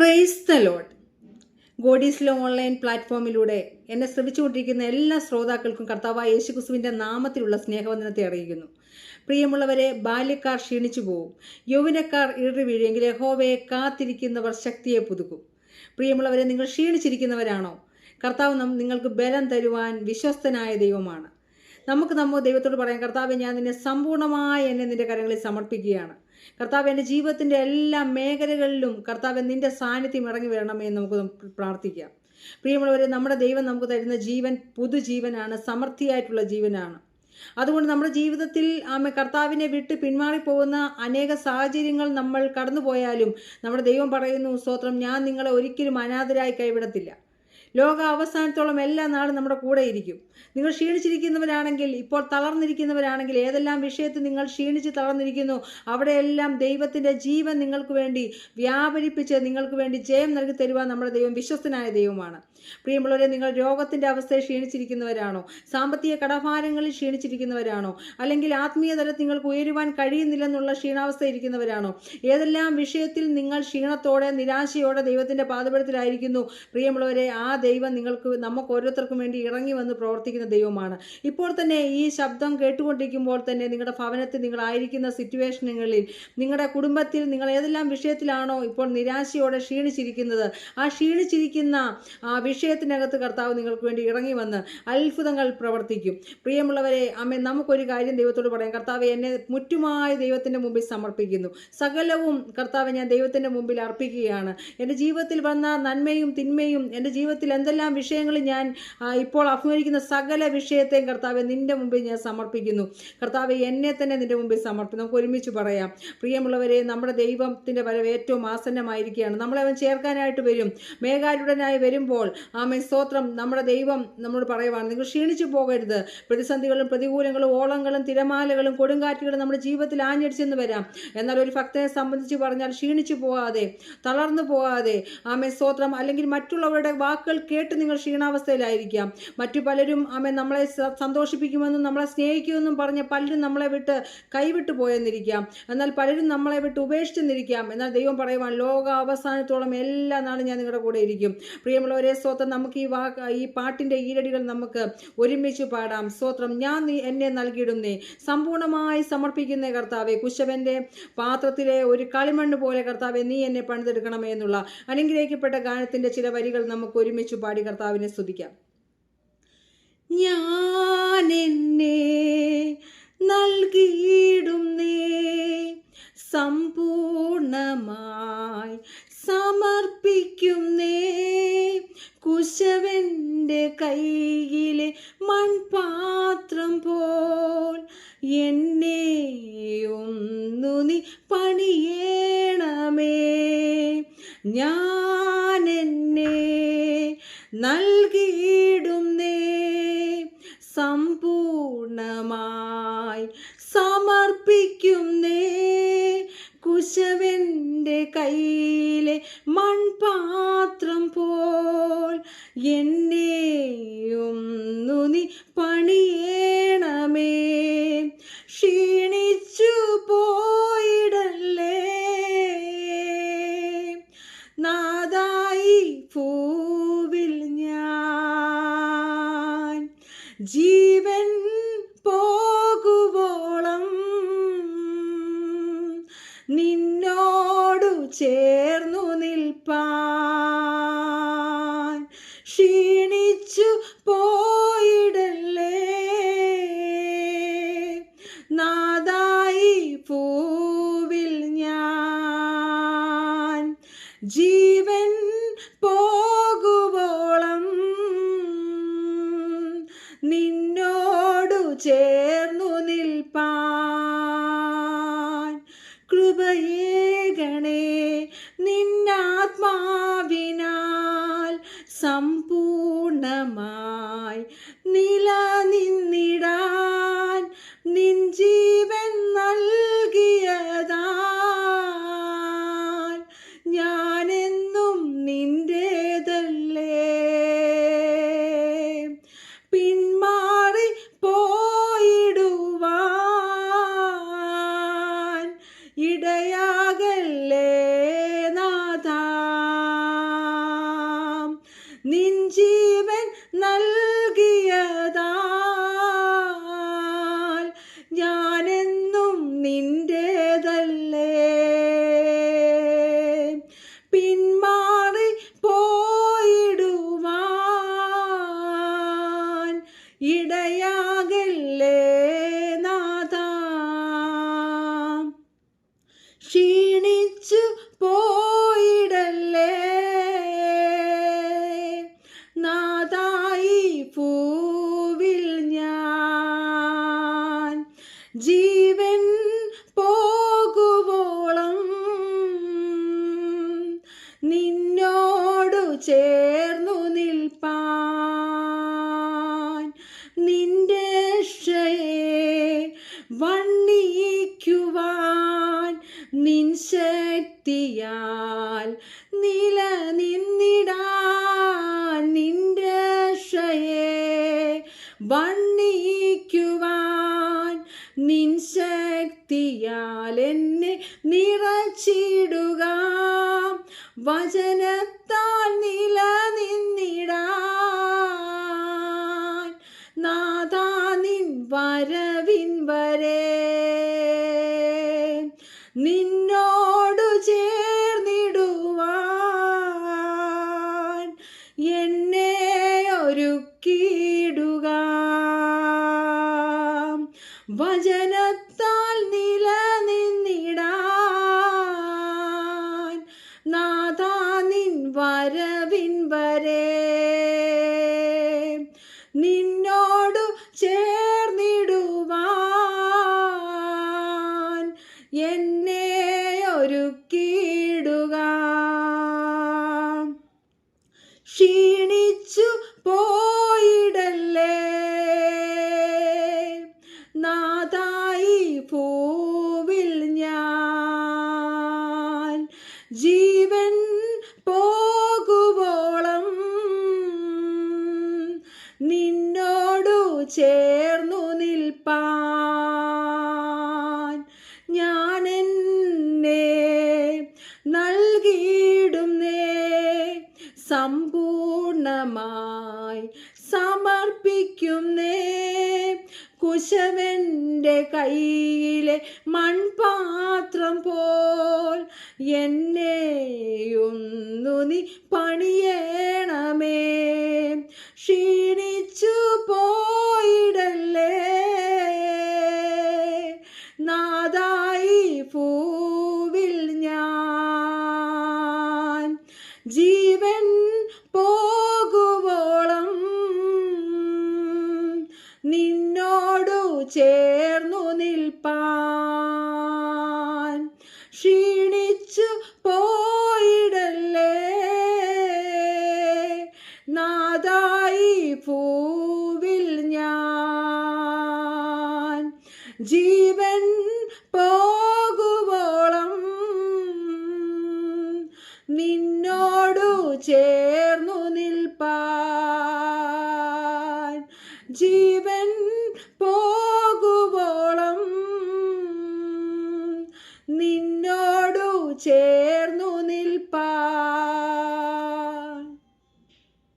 Price the Lord. ഗോഡീസ് ലോ online പ്ലാറ്റ്ഫോമിലൂടെ എന്നെ ശ്രമിച്ചുകൊണ്ടിരിക്കുന്ന എല്ലാ ശ്രോതാക്കൾക്കും കർത്താവായ യേശുക്രിസ്തുവിൻ്റെ നാമത്തിലുള്ള സ്നേഹവന്ദനത്തെ അറിയിക്കുന്നു. പ്രിയമുള്ളവരെ, ബാല്യക്കാർ ക്ഷീണിച്ചു പോവും, യൗവനക്കാർ ഇടറി വീഴുമെങ്കിൽ യഹോവയെ കാത്തിരിക്കുന്നവർ ശക്തിയെ പുതുക്കും. പ്രിയമുള്ളവരെ, നിങ്ങൾ ക്ഷീണിച്ചിരിക്കുന്നവരാണോ? കർത്താവ് നിങ്ങൾക്ക് ബലം തരുവാൻ വിശ്വസ്തനായ ദൈവമാണ്. നമുക്ക് ദൈവത്തോട് പറയാം, കർത്താവെ, ഞാൻ നിന്നെ സമ്പൂർണ്ണമായി നിന്റെ കരങ്ങളിൽ സമർപ്പിക്കുകയാണ്. കർത്താവ്, എൻ്റെ ജീവിതത്തിൻ്റെ എല്ലാ മേഖലകളിലും കർത്താവ് നിന്റെ സാന്നിധ്യം ഇറങ്ങി വരണമേ എന്ന് നമുക്ക് പ്രാർത്ഥിക്കാം. പ്രിയമുള്ളവരെ, നമ്മുടെ ദൈവം നമുക്ക് തരുന്ന ജീവൻ പുതുജീവനാണ്, സമൃദ്ധിയായിട്ടുള്ള ജീവനാണ്. അതുകൊണ്ട് നമ്മുടെ ജീവിതത്തിൽ കർത്താവിനെ വിട്ട് പിന്മാറിപ്പോകുന്ന അനേക സാഹചര്യങ്ങൾ നമ്മൾ കടന്നുപോയാലും നമ്മുടെ ദൈവം പറയുന്നു, സ്തോത്രം, ഞാൻ നിങ്ങളെ ഒരിക്കലും അനാഥരായി കൈവിടത്തില്ല. ലോക അവസാനത്തോളം എല്ലാ നാളും നമ്മുടെ കൂടെ ഇരിക്കും. നിങ്ങൾ ക്ഷീണിച്ചിരിക്കുന്നവരാണെങ്കിൽ, ഇപ്പോൾ തളർന്നിരിക്കുന്നവരാണെങ്കിൽ, ഏതെല്ലാം വിഷയത്തിൽ നിങ്ങൾ ക്ഷീണിച്ച് തളർന്നിരിക്കുന്നു, അവിടെയെല്ലാം ദൈവത്തിൻ്റെ ജീവൻ നിങ്ങൾക്ക് വേണ്ടി വ്യാപരിപ്പിച്ച് നിങ്ങൾക്ക് വേണ്ടി ജയം നൽകി തരുവാൻ നമ്മുടെ ദൈവം വിശ്വസ്തനായ ദൈവമാണ്. പ്രിയമുള്ളവരെ, നിങ്ങൾ രോഗത്തിൻ്റെ അവസ്ഥയിൽ ക്ഷീണിച്ചിരിക്കുന്നവരാണോ? സാമ്പത്തിക കടഭാരങ്ങളിൽ ക്ഷീണിച്ചിരിക്കുന്നവരാണോ? അല്ലെങ്കിൽ ആത്മീയ തലത്തിൽ നിങ്ങൾക്ക് ഉയരുവാൻ കഴിയുന്നില്ലെന്നുള്ള ക്ഷീണാവസ്ഥ ഇരിക്കുന്നവരാണോ? ഏതെല്ലാം വിഷയത്തിൽ നിങ്ങൾ ക്ഷീണത്തോടെ നിരാശയോടെ ദൈവത്തിൻ്റെ പാദപീഠത്തിലായിരിക്കുന്നു, പ്രിയമുള്ളവരെ, ആ ദൈവം നമുക്ക് ഓരോരുത്തർക്കും വേണ്ടി ഇറങ്ങി വന്ന് പ്രവർത്തിക്കുന്ന ദൈവമാണ്. ഇപ്പോൾ തന്നെ ഈ ശബ്ദം കേട്ടുകൊണ്ടിരിക്കുമ്പോൾ തന്നെ നിങ്ങളുടെ ഭവനത്തിൽ, നിങ്ങളായിരിക്കുന്ന സിറ്റുവേഷനുകളിൽ, നിങ്ങളുടെ കുടുംബത്തിൽ നിങ്ങൾ ഏതെല്ലാം വിഷയത്തിലാണോ ഇപ്പോൾ നിരാശയോടെ ക്ഷീണിച്ചിരിക്കുന്നത്, ആ ക്ഷീണിച്ചിരിക്കുന്ന ആ വിഷയത്തിനകത്ത് കർത്താവ് നിങ്ങൾക്ക് വേണ്ടി ഇറങ്ങി വന്ന് അത്ഭുതങ്ങൾ പ്രവർത്തിക്കും. പ്രിയമുള്ളവരെ, നമുക്കൊരു കാര്യം ദൈവത്തോട് പറയാം, കർത്താവ്, എന്നെ മുറ്റുമായി ദൈവത്തിൻ്റെ മുമ്പിൽ സമർപ്പിക്കുന്നു. സകലവും കർത്താവ് ഞാൻ ദൈവത്തിൻ്റെ മുമ്പിൽ അർപ്പിക്കുകയാണ്. എൻ്റെ ജീവിതത്തിൽ വന്ന നന്മയും തിന്മയും, എൻ്റെ ജീവിതത്തിൽ എന്തെല്ലാം വിഷയങ്ങൾ ഞാൻ ഇപ്പോൾ അഭിമുഖീകരിക്കുന്ന സകല വിഷയത്തെയും കർത്താവെ നിൻ്റെ മുമ്പിൽ ഞാൻ സമർപ്പിക്കുന്നു. കർത്താവെ, എന്നെ തന്നെ നിൻ്റെ മുമ്പിൽ സമർപ്പിക്കുന്നു. നമുക്ക് ഒരുമിച്ച് പറയാം. പ്രിയമുള്ളവരെ, നമ്മുടെ ദൈവത്തിൻ്റെ വരവ് ഏറ്റവും ആസന്നമായിരിക്കുകയാണ്. നമ്മളെ അവൻ ചേർക്കാനായിട്ട് വരും. മേഘാരൂഢനായി വരുമ്പോൾ സ്തോത്രം, നമ്മുടെ ദൈവം നമ്മോട് പറയുവാണ്, നിങ്ങൾ ക്ഷീണിച്ചു പോകരുത്. പ്രതിസന്ധികളും പ്രതികൂലങ്ങളും ഓളങ്ങളും തിരമാലകളും കൊടുങ്കാറ്റുകളും നമ്മുടെ ജീവിതത്തിൽ ആഞ്ഞടിച്ചെന്ന് വരാം. എന്നാൽ ഒരു ഭക്തനെ സംബന്ധിച്ച് പറഞ്ഞാൽ ക്ഷീണിച്ചു പോകാതെ, തളർന്നു പോകാതെ, സ്തോത്രം, അല്ലെങ്കിൽ മറ്റുള്ളവരുടെ വാക്കുകൾ കേട്ട് നിങ്ങൾ ക്ഷീണാവസ്ഥയിലായിരിക്കാം. മറ്റു പലരും നമ്മളെ സന്തോഷിപ്പിക്കുമെന്നും നമ്മളെ സ്നേഹിക്കുമെന്നും പറഞ്ഞ് പലരും നമ്മളെ വിട്ട് കൈവിട്ടു പോയെന്നിരിക്കാം. എന്നാൽ പലരും നമ്മളെ വിട്ട് ഉപേക്ഷിച്ചെന്നിരിക്കാം. എന്നാൽ ദൈവം പറയുവാൻ, ലോക അവസാനത്തോളം എല്ലാ നാളും ഞാൻ നിങ്ങളുടെ കൂടെ ഇരിക്കും. പ്രിയമുള്ളവരെ, സ്തോത്രം, നമുക്ക് ഈ പാട്ടിൻ്റെ ഈരടികൾ നമുക്ക് ഒരുമിച്ച് പാടാം. സ്തോത്രം, ഞാൻ എന്നെ നൽകിയിടുന്നേ, സമ്പൂർണ്ണമായി സമർപ്പിക്കുന്ന കർത്താവെ, കുശവൻ്റെ പാത്രത്തിലെ ഒരു കളിമണ്ണ് പോലെ കർത്താവെ നീ എന്നെ പണിതെടുക്കണമേ എന്നുള്ള അനുഗ്രഹിക്കപ്പെട്ട ഗാനത്തിൻ്റെ ചില വരികൾ നമുക്ക് ഒരുമിച്ച് പാടി കർത്താവിനെ സ്തുതിക്കാം. ഞാൻ എന്നെ നൽകിയിടുന്നേ, സമ്പൂർണമായി സമർപ്പിക്കുന്നേ, കുശവൻ്റെ കൈയിലെ മൺപാത്രം പോൽ എന്നെയൊന്നു നീ പണിയേണമേ. ഞാൻ എന്നെ നൽകിയിടുന്നേ, സമ്പൂർണമായി സമർപ്പിക്കുന്നേ, കുശവൻ്റെ കൈയിലെ മൺപാത്രം പോൽ എന്നെയൊന്നു നീ പണിയേണമേ. ക്ഷീണിച്ചു പോയിടല്ലേ നാഥായി ഭൂവിൽ ഞാൻ, ജീവൻ പോകുവോളം നിന്നോടു ചേർന്നു നിൽപ്പാൻ. ക്ഷീണിച്ചു പോയിടല്ലേ നാഥായി ഭൂവിൽ ഞാൻ, ജീവൻ പോകുവോളം നിന്നോടു ചേർന്നു നിൽപ്പാൻ. കൃപയേകണേ നിന്നാത്മാവിനാൽ സമ്പൂർണമായി നിലനിന്നിടാൻ നിൻ ജീവൻ നൽകിയതാൽ ഞാനെന്നും നിന്റേതല്ലേ. പിന്മാറി പോയിടുവാൻ ഇടയാകല്ലേ നാഥാ. നിൻ ജീവൻ നൽകിയതാൽ ഞാനെന്നും നിന്റേതല്ലേ. പിന്മാറി പോയിടുവാൻ ഇടയാകല്ലേ നാഥാ. ക്ഷീണിച്ചു പോയിടല്ലേ നാഥായി ഭൂവിൽ ഞാൻ. ജീവൻ പോകുവോളം നിന്നോടു ചേർന്നു നിൽപ്പാൻ, നിന്റെ രക്ഷയെ വണ്ണിക്കുവാൻ നിൻ ശക്തിയാൽ നിലനിന്നിടാൻ, നിന്റെ രക്ഷയെ വണ്ണിക്കുവാൻ നിൻ ശക്തിയാൽ എന്നെ നിറച്ചിടുക. വചനത്താൽ നിലനിന്നിടാൻ നാഥാ നിൻ വരവിൻ വരെ. നിന്നോടു ചേർന്നിടുവാൻ എന്നെ ഒരുക്കിയിടുക. വചനത്താൽ നിലനിന്നിടാൻ നാഥാ നിൻ വരവിൻ വരെ. നിന്നോടു ചേർന്നിടുവാൻ എന്നെ ഒരുക്കിയിടുക. ക്ഷീണിച്ചു പോയിടല്ലേ നാഥായി ഭൂവിൽ ഞാൻ. ജീവൻ പോകുവോളം നിന്നോടു ചേർന്നു നിൽപ്പാൻ ഞാനെന്നെ നൽകിയിടുന്നേ. സമ്പൂർണമായി സമർപ്പിക്കുന്നേ. കുശവന്റെ കയ്യിലെ മൺപാത്രം പോൽ എന്നെയൊന്നു നീ പണിയണമേ. ക്ഷീണിച്ചു പോയിടല്ലേ നാഥായി ഭൂവിൽ ഞാൻ. ജീവൻ പോകുവോളം നിന്നോടു ചേർന്നു നിൽപ്പാൻ. ക്ഷീണിച്ചു പോയിടല്ലേ നാഥായി ഭൂവിൽ ഞാൻ. ജീവൻ പോകുവോളം നിന്നോടു ചേർന്നു നിൽപ്പാൻ. ജീവൻ